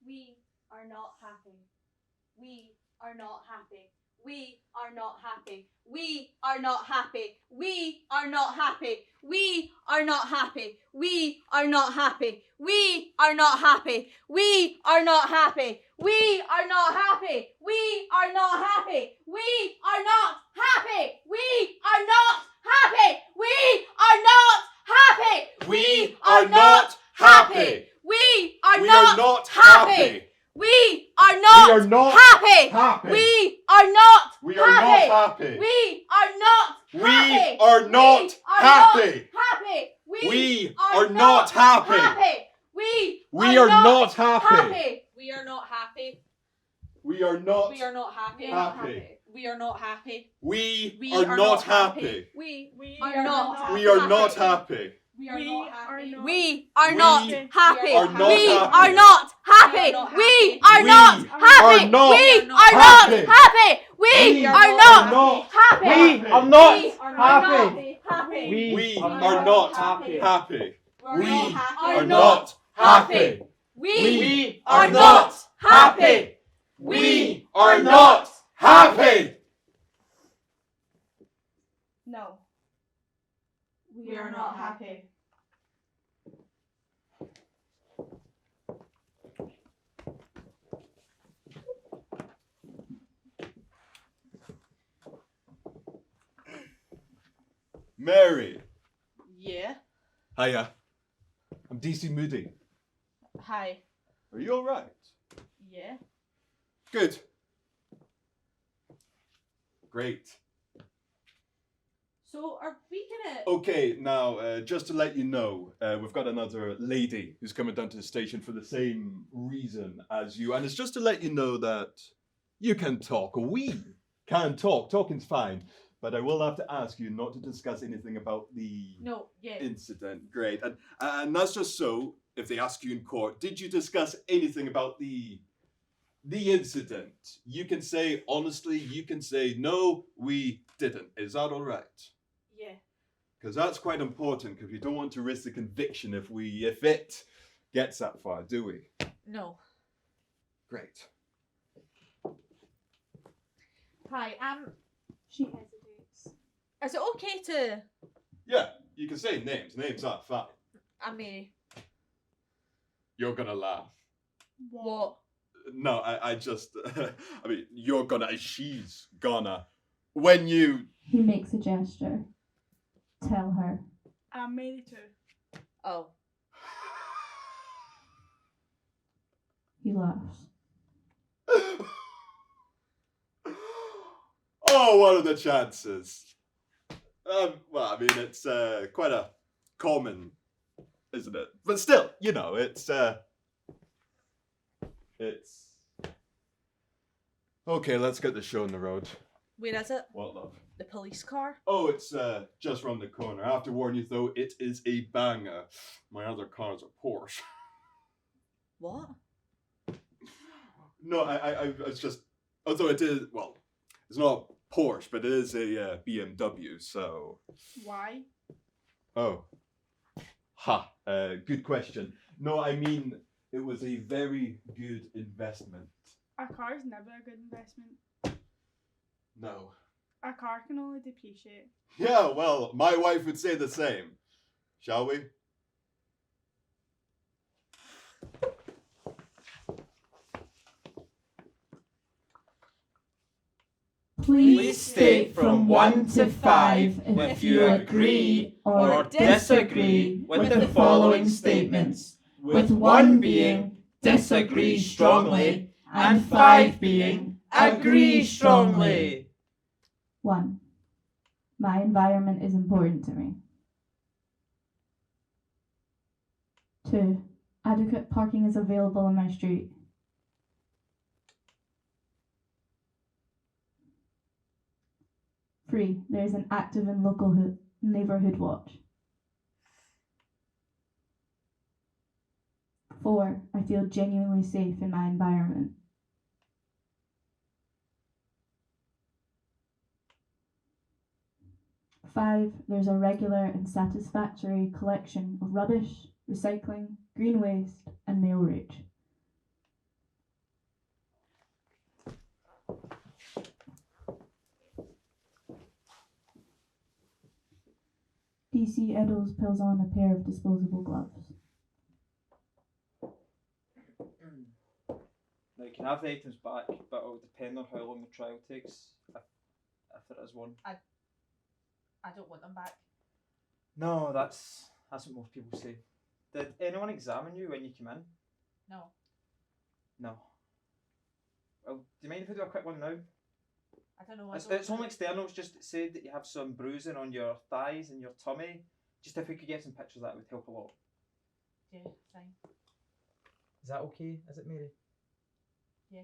We are not happy. We are not happy. We are not happy. We are not happy. We are not happy. We are not happy. We are not happy. We are not happy. We are not happy. We are not happy. We are not happy. We are not happy. We are not happy. We are not happy. We are not happy. We are We not are not happy. happy. We are not We are not happy. happy. We are not We are not happy. We are not We happy. are not happy. Happy. We are not happy. We are not happy. We are not happy. We are not We are not happy. happy. We are not happy. We are not happy. We are not We are not happy. We are not happy. We are not We happy. are not We happy. are not happy. We are not happy. are not We are not happy. happy. We are not happy. We are not happy. We are not happy. We are are not happy. We are not happy. We are not happy. No. We are not happy. Mary. Yeah. Hiya. I'm DC Moody. Hi. Are you alright? Yeah. Good. Great. So are we gonna? Okay, now, just to let you know, we've got another lady who's coming down to the station for the same reason as you, and it's just to let you know that you can talk. We can talk. Talking's fine, but I will have to ask you not to discuss anything about the No. Yeah. incident. Great, and that's just so if they ask you in court, did you discuss anything about the incident? You can say honestly. You can say no, we didn't. Is that all right? Yeah. Because that's quite important, because we don't want to risk the conviction if it gets that far, do we? No. Great. Hi. She hesitates. Is it okay to? Yeah, you can say names. Names are fine. I'm Mary. You're gonna laugh. What? No, I just, I mean, you're gonna, she's gonna. When you... He makes a gesture. Tell her. I'm Mary too. Oh. He laughs. Oh, what are the chances? Well, I mean, it's quite a common, isn't it? But still, you know, it's... Okay, let's get the show on the road. Where is it? What, love? The police car? Oh, it's just round the corner. I have to warn you, though, it is a banger. My other car's a Porsche. What? No, I it's just... Although it is... Well, it's not a Porsche, but it is a BMW, so... Why? Oh. Ha. Good question. No, I mean, it was a very good investment. A car is never a good investment. No. A car can only depreciate. Yeah, well, my wife would say the same. Shall we? Please state from 1 to 5 if you agree or disagree with the following statements, with 1 being disagree strongly and 5 being agree strongly. 1. My environment is important to me. 2. Adequate parking is available on my street. 3. There is an active and local neighbourhood watch. 4. I feel genuinely safe in my environment. 5. There's a regular and satisfactory collection of rubbish, recycling, green waste, and mail reach. DC Eddowes pulls on a pair of disposable gloves. Now you can have the items back, but it will depend on how long the trial takes, if there is one. I don't want them back. No, that's what most people say. Did anyone examine you when you came in? No. No. Well, do you mind if I do a quick one now? I don't know. It's only external. It's just said that you have some bruising on your thighs and your tummy. Just if we could get some pictures, that would help a lot. Yeah, fine. Is that okay? Is it, Mary? Yeah.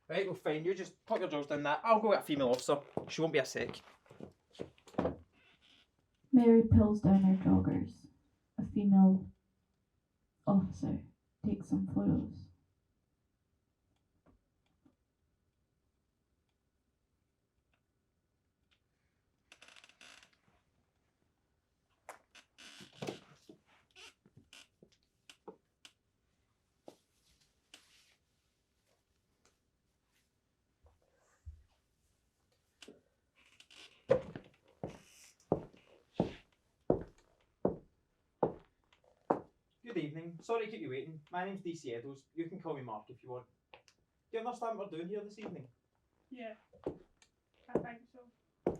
Right, well, fine. You just put your drawers down that. I'll go get a female officer. She won't be a sec. Mary pulls down her joggers. A female officer takes some photos. Good evening. Sorry to keep you waiting. My name's DC Eddowes. You can call me Mark if you want. Do you understand what we're doing here this evening? Yeah. I think so.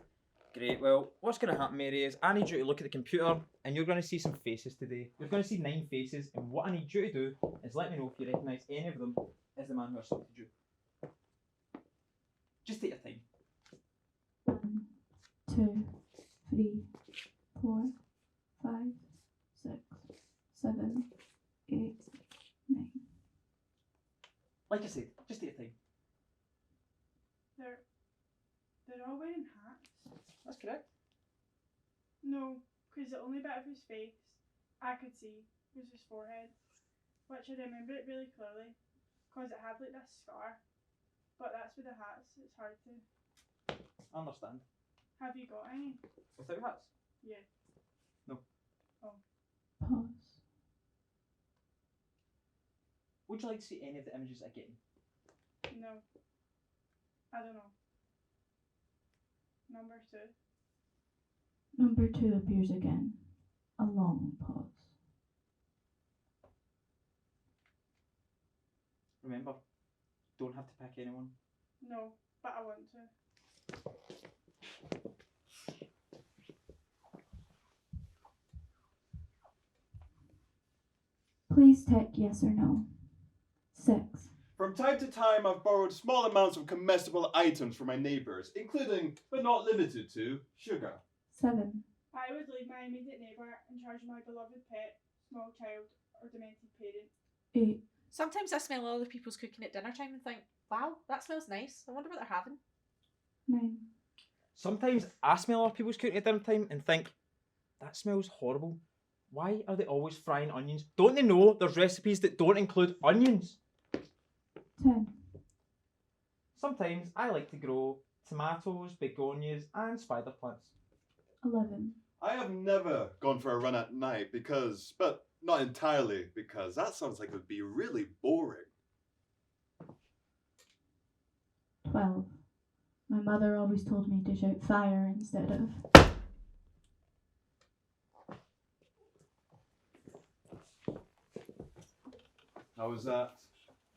Great. Well, what's going to happen, Mary, is I need you to look at the computer and you're going to see some faces today. You're going to see 9 faces, and what I need you to do is let me know if you recognise any of them as the man who assaulted you. Just take your time. 1, 2, 3, 4, 5, 6, 7, 8, 9. Like I said, just take your time. They're all wearing hats. That's correct. No, because the only bit of his face I could see was his forehead, which I remember it really clearly, because it had like this scar. But that's with the hats, it's hard to. I understand. Have you got any? Without hats? Yeah. Pause. Would you like to see any of the images again? No. I don't know. Number 2. Number 2 appears again. A long pause. Remember, don't have to pick anyone. No, but I want to. Please tick yes or no. 6. From time to time, I've borrowed small amounts of comestible items from my neighbours, including, but not limited to, sugar. 7. I would leave my immediate neighbour in charge of my beloved pet, small child, or demented parent. 8. Sometimes I smell other people's cooking at dinner time and think, wow, that smells nice. I wonder what they're having. 9. Sometimes I smell other people's cooking at dinner time and think, that smells horrible. Why are they always frying onions? Don't they know there's recipes that don't include onions? 10. Sometimes I like to grow tomatoes, begonias and spider plants. 11. I have never gone for a run at night because, but not entirely, because that sounds like it would be really boring. 12. My mother always told me to shout fire instead of. How was that?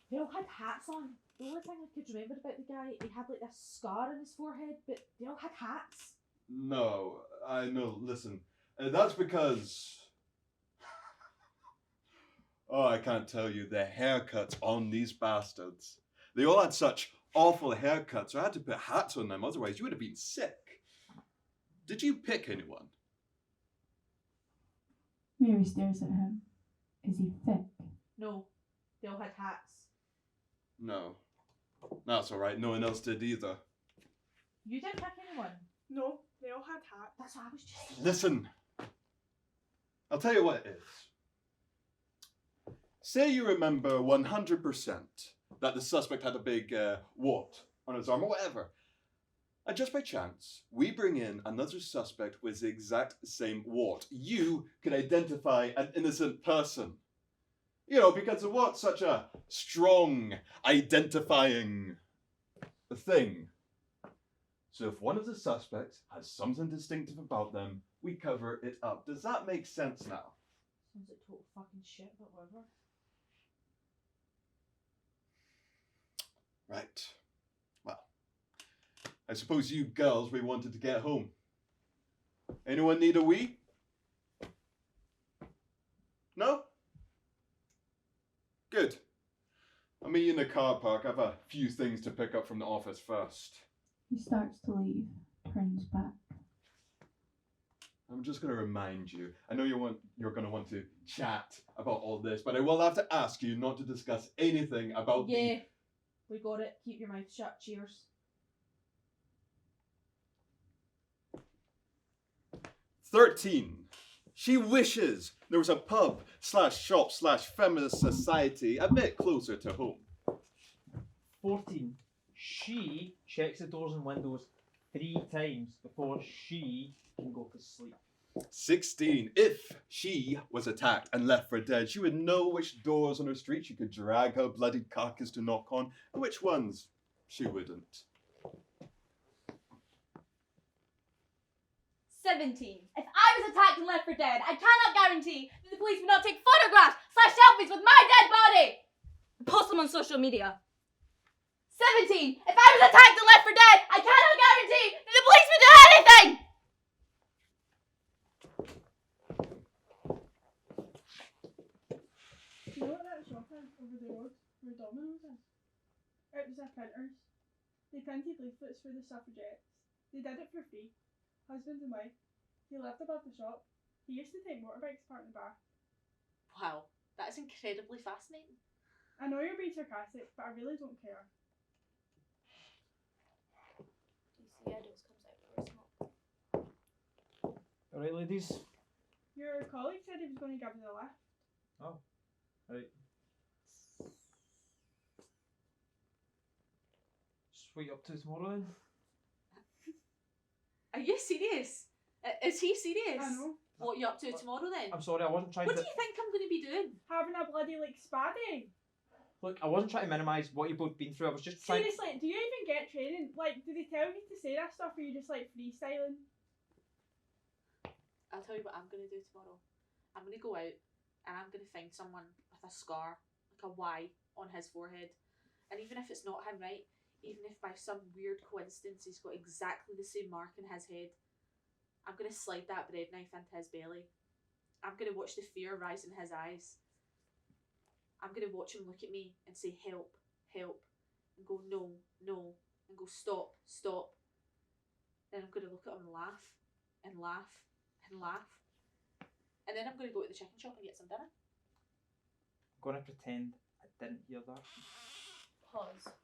They all had hats on. The only thing I could remember about the guy, he had like this scar on his forehead, but they all had hats. No, I know, listen. That's because... Oh, I can't tell you, the haircuts on these bastards. They all had such awful haircuts, so I had to put hats on them, otherwise you would have been sick. Did you pick anyone? Mary stares at him. Is he thick? No, they all had hats. No. That's alright, no one else did either. You didn't pick anyone. No, they all had hats. That's what I was just saying. Listen, I'll tell you what it is. Say you remember 100% that the suspect had a big wart on his arm or whatever. And just by chance, we bring in another suspect with the exact same wart. You can identify an innocent person. You know, because the wart's such a strong identifying thing. So if one of the suspects has something distinctive about them, we cover it up. Does that make sense now? Sounds like total fucking shit, but whatever. Right. Well, I suppose you girls, we wanted to get home. Anyone need a wee? No? Good. I'll meet you in the car park. I have a few things to pick up from the office first. He starts to leave, turns back. I'm just going to remind you. I know you're going to want to chat about all this, but I will have to ask you not to discuss anything about Yeah, we got it. Keep your mouth shut. Cheers. 13. She wishes there was a pub slash shop slash feminist society a bit closer to home. 14. She checks the doors and windows 3 times before she can go to sleep. 16. If she was attacked and left for dead, she would know which doors on her street she could drag her bloodied carcass to knock on, and which ones she wouldn't. 17. If I was attacked and left for dead, I cannot guarantee that the police would not take photographs / selfies with my dead body and post them on social media. 17. If I was attacked and left for dead, I cannot guarantee that the police would do anything! You know what that shop is over the road where Domino's is? It was a printers. They printed leaflets for the suffragettes. They did it for free. Husband and wife. He lived above the shop. He used to take motorbikes apart in the bar. Wow, that is incredibly fascinating. I know you're being sarcastic, but I really don't care. Alright, ladies. Your colleague said he was going to give you the lift. Oh, right. So what are you up to tomorrow then? Are you serious? Is he serious? I know. What are you up to tomorrow then? I'm sorry, I wasn't trying What to... do you think I'm going to be doing? Having a bloody like spa day. Look, I wasn't trying to minimise what you've both been through, I was just trying... Seriously, do you even get training? Like, do they tell you to say that stuff or are you just like freestyling? I'll tell you what I'm going to do tomorrow. I'm going to go out and I'm going to find someone with a scar, like a Y, on his forehead. And even if it's not him, right? Even if by some weird coincidence he's got exactly the same mark in his head, I'm going to slide that bread knife into his belly. I'm going to watch the fear rise in his eyes. I'm going to watch him look at me and say, help, help, and go, no, no, and go, stop, stop. Then I'm going to look at him and laugh, and laugh, and laugh. And then I'm going to go to the chicken shop and get some dinner. I'm going to pretend I didn't hear that. Pause.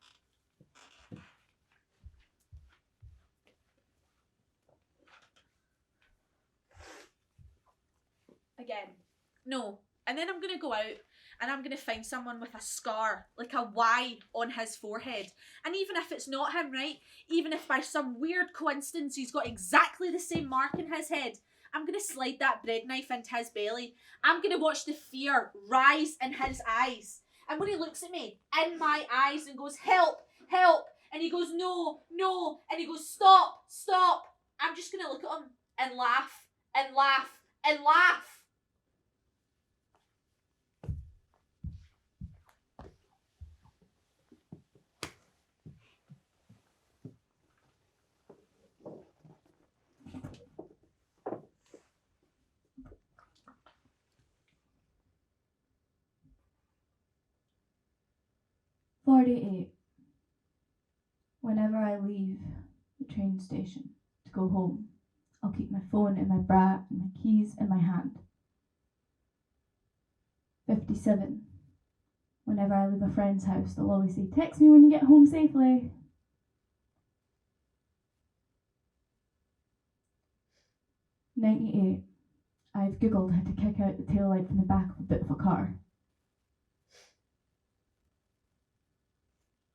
Again. No. And then I'm going to go out and I'm going to find someone with a scar, like a Y on his forehead. And even if it's not him, right? Even if by some weird coincidence he's got exactly the same mark in his head, I'm going to slide that bread knife into his belly. I'm going to watch the fear rise in his eyes. And when he looks at me in my eyes and goes, help, help, and he goes, no, no, and he goes, stop, stop, I'm just going to look at him and laugh, and laugh, and laugh. Whenever I leave the train station to go home, I'll keep my phone in my bra and my keys in my hand. 57. Whenever I leave a friend's house, they'll always say, text me when you get home safely. 98. I've googled how to kick out the taillight from the back of a bit of a car.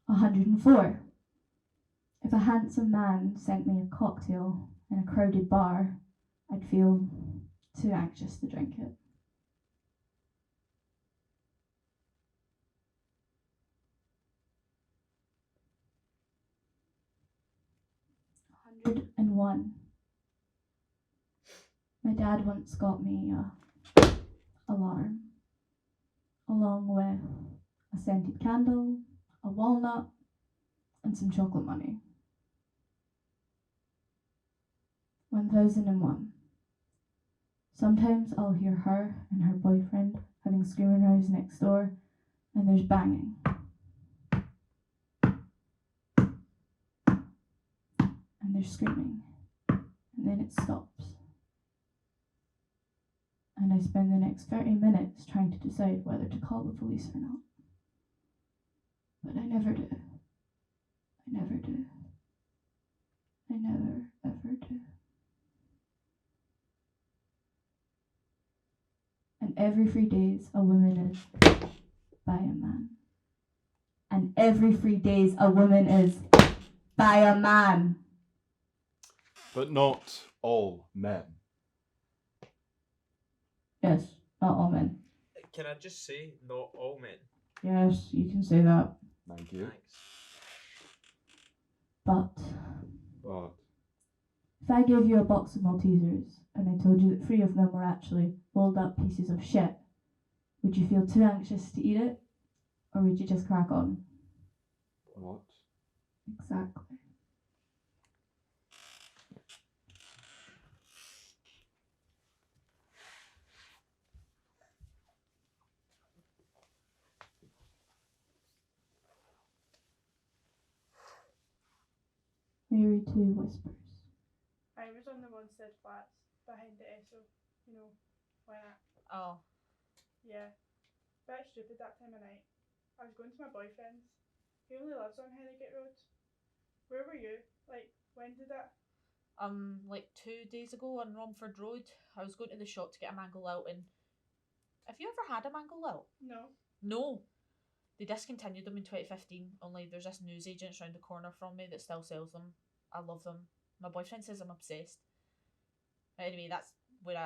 104. If a handsome man sent me a cocktail in a crowded bar, I'd feel too anxious to drink it. 101. My dad once got me a alarm, along with a scented candle, a walnut, and some chocolate money. 1001. Sometimes I'll hear her and her boyfriend having screaming rows next door, and there's banging. And there's screaming, and then it stops. And I spend the next 30 minutes trying to decide whether to call the police or not. But I never do. I never do. I never, ever do. And every 3 days, a woman is by a man. And every 3 days, a woman is by a man. But not all men. Yes, not all men. Can I just say, not all men? Yes, you can say that. Thank you. Thanks. But But if I gave you a box of Maltesers and I told you that 3 of them were actually rolled up pieces of shit, would you feel too anxious to eat it? Or would you just crack on? what? Exactly. Mary too whispers. I was on the Wanstead flats behind the Esso, you know, when I, Oh. yeah, bit stupid that time of night. I was going to my boyfriend's. He only lives on Harrogate Road. Where were you? Like, when did that? Like 2 days ago on Romford Road, I was going to the shop to get a mango lilt, and have you ever had a mango lilt? No. No. They discontinued them in 2015, only there's this newsagents round the corner from me that still sells them. I love them. My boyfriend says I'm obsessed. But anyway, that's when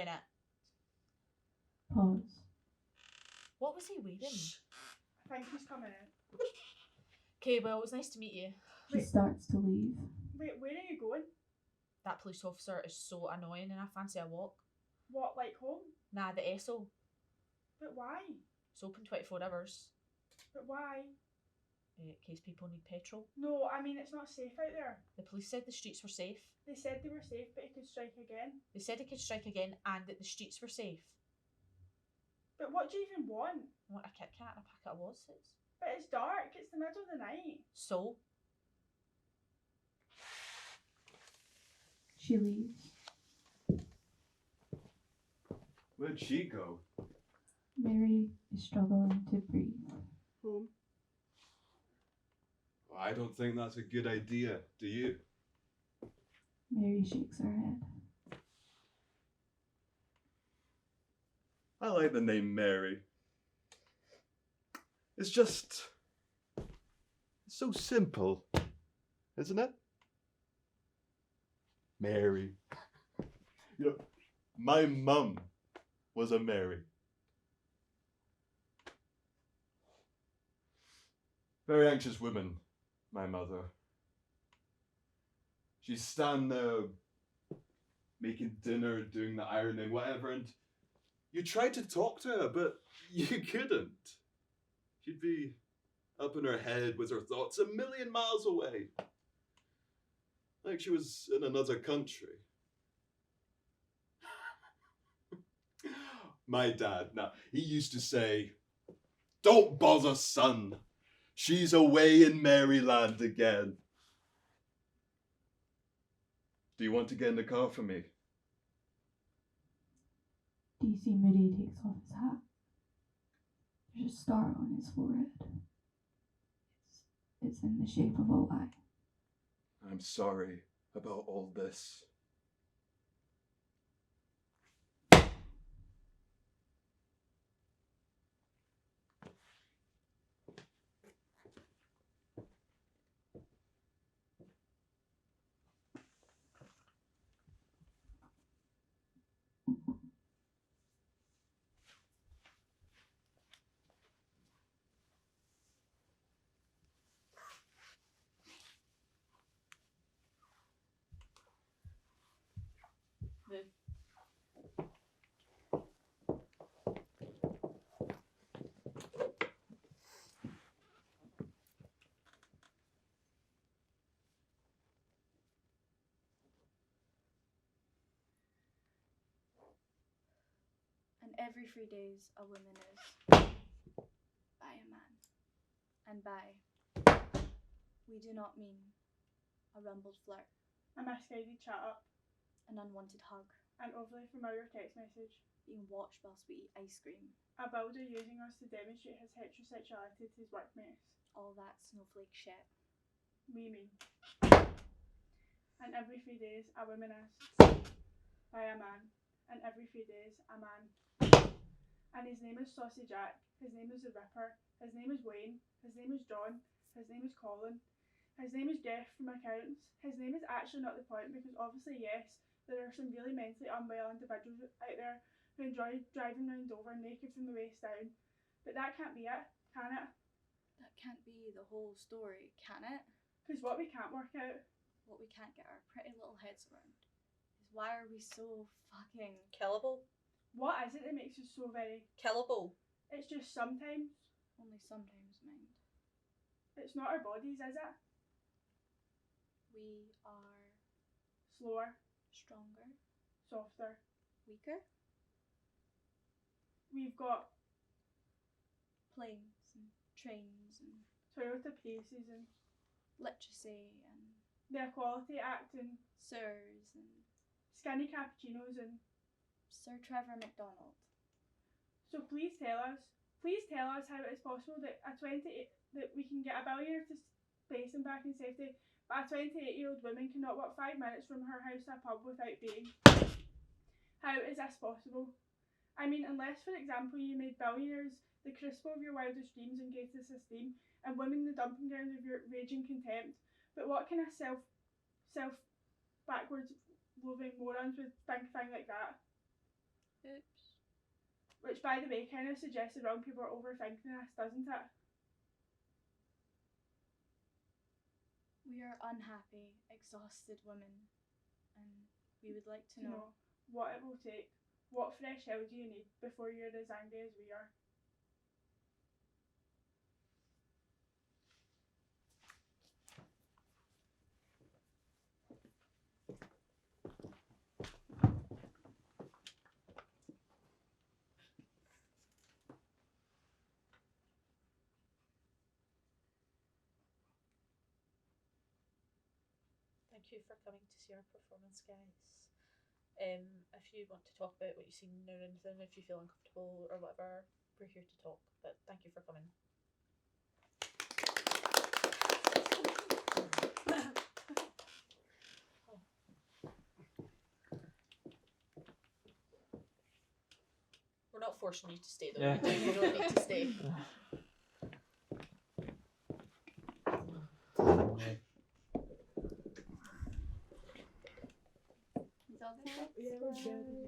it. Pause. What was he wearing? I think he's coming in. Okay, well, it was nice to meet you. She Wait. starts to leave. Wait, where are you going? That police officer is so annoying and I fancy a walk. What, like home? Nah, the Esso. But why? It's open 24 hours. But why? In case people need petrol. No, I mean, it's not safe out there. The police said the streets were safe. They said they were safe, but it could strike again. They said it could strike again and that the streets were safe. But what do you even want? I want a Kit Kat and a packet of Wotsits. But it's dark. It's the middle of the night. So, She leaves. Where'd she go? Mary is struggling to breathe. Home. I don't think that's a good idea, do you? Mary shakes her head. I like the name Mary. It's just so simple, isn't it? Mary. You know, my mum was a Mary. Very anxious woman, my mother. She'd stand there making dinner, doing the ironing, whatever, and you tried to talk to her, but you couldn't. She'd be up in her head with her thoughts a million miles away. Like she was in another country. My dad, now, he used to say, "Don't bother, son. She's away in Maryland again." Do you want to get in the car for me? DC Moody takes off his hat. There's a scar on his forehead. It's in the shape of a Y. I'm sorry about all this. Every 3 days, a woman is by a man. And by, we do not mean a rumbled flirt, A misguided chat up. an unwanted hug, An overly familiar text message. being watched whilst we eat ice cream. A builder using us to demonstrate his heterosexuality to his workmates. All that snowflake shit. We mean. And every 3 days, a woman is by a man. And every 3 days, a man. And his name is Saucy Jack. His name is the Ripper. His name is Wayne. His name is John. His name is Colin. His name is Jeff from accounts. His name is actually not the point because obviously, yes, there are some really mentally unwell individuals out there who enjoy driving around Dover naked from the waist down. But that can't be it, can it? That can't be the whole story, can it? Because what we can't work out, What we can't get our pretty little heads around is why are we so fucking... Killable. what is it that makes us so very... Killable. It's just sometimes. Only sometimes, mind. It's not our bodies, is it? We are Slower, stronger, softer. weaker. We've got Planes and trains and Toyota Paces and literacy and the Equality Act and sirs and skinny cappuccinos and... Sir Trevor MacDonald. So please tell us how it's possible that that we can get a billionaire to space and back in safety, but a 28-year-old woman cannot walk 5 minutes from her house to a pub without being. How is this possible? I mean, unless, for example, you made billionaires the crucible of your wildest dreams and greatest esteem, and women the dumping ground of your raging contempt. But what can a self backwards loving morons would think a thing like that? Oops. Which, by the way, kind of suggests the wrong people are overthinking this, doesn't it? We are unhappy, exhausted women, and we would like to To know what it will take. What fresh hell do you need before you're as angry as we are? Thank you for coming to see our performance, guys. If you want to talk about what you've seen or anything, if you feel uncomfortable or whatever, we're here to talk. But thank you for coming. We're not forcing you to stay though. Yeah. You don't need to stay.